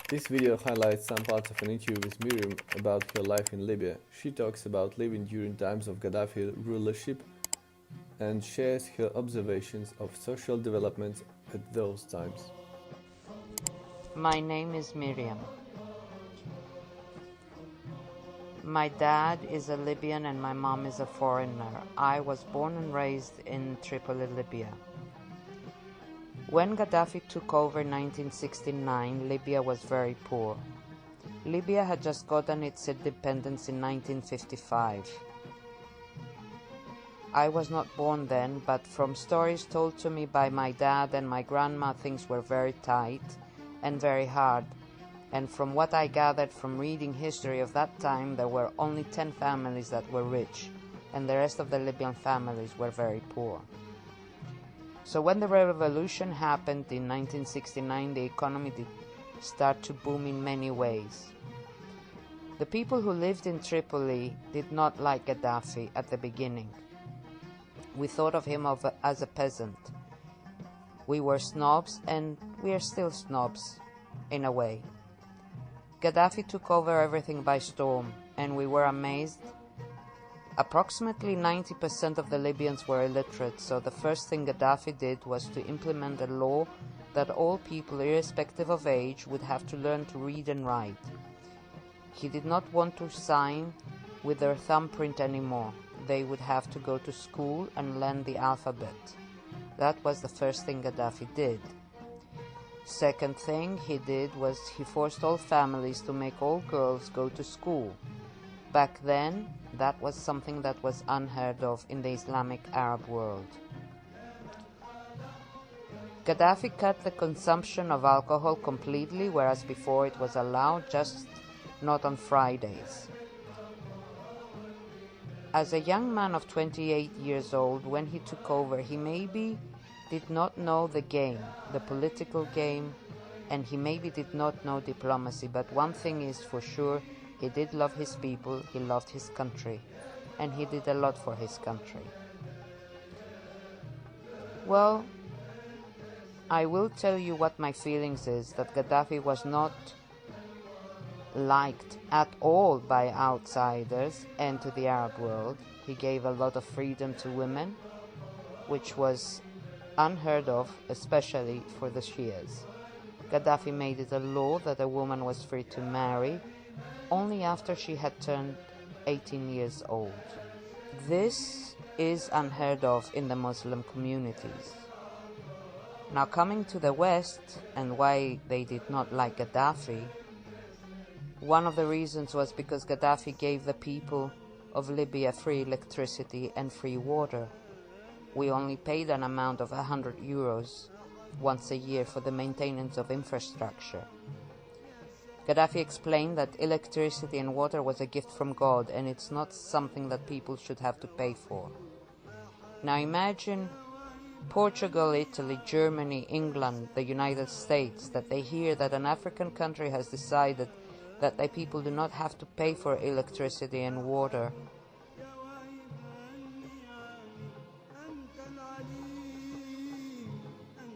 This video highlights some parts of an interview with Miriam about her life in Libya. She talks about living during times of Gaddafi rulership and shares her observations of social developments at those times. My name is Miriam. My dad is a Libyan and my mom is a foreigner. I was born and raised in Tripoli, Libya. When Gaddafi took over in 1969, Libya was very poor. Libya had just gotten its independence in 1955. I was not born then, but from stories told to me by my dad and my grandma, things were very tight and very hard. And from what I gathered from reading history of that time, there were only 10 families that were rich, and the rest of the Libyan families were very poor. So when the revolution happened in 1969, the economy did start to boom in many ways. The people who lived in Tripoli did not like Gaddafi at the beginning. We thought of him as a peasant. We were snobs, and we are still snobs, in a way. Gaddafi took over everything by storm, and we were amazed. Approximately 90% of the Libyans were illiterate, so the first thing Gaddafi did was to implement a law that all people, irrespective of age, would have to learn to read and write. He did not want to sign with their thumbprint anymore. They would have to go to school and learn the alphabet. That was the first thing Gaddafi did. Second thing he did was he forced all families to make all girls go to school. Back then, that was something that was unheard of in the Islamic Arab world. Gaddafi cut the consumption of alcohol completely, whereas before it was allowed, just not on Fridays. As a young man of 28 years old, when he took over, he maybe did not know the game, the political game, and he maybe did not know diplomacy, but one thing is for sure, he did love his people, he loved his country, and he did a lot for his country. Well, I will tell you what my feelings is, that Gaddafi was not liked at all by outsiders and to the Arab world. He gave a lot of freedom to women, which was unheard of, especially for the Shias. Gaddafi made it a law that a woman was free to marry only after she had turned 18 years old. This is unheard of in the Muslim communities. Now, coming to the West and why they did not like Gaddafi, one of the reasons was because Gaddafi gave the people of Libya free electricity and free water. We only paid an amount of 100 euros once a year for the maintenance of infrastructure. Gaddafi explained that electricity and water was a gift from God, and it's not something that people should have to pay for. Now imagine Portugal, Italy, Germany, England, the United States, that they hear that an African country has decided that their people do not have to pay for electricity and water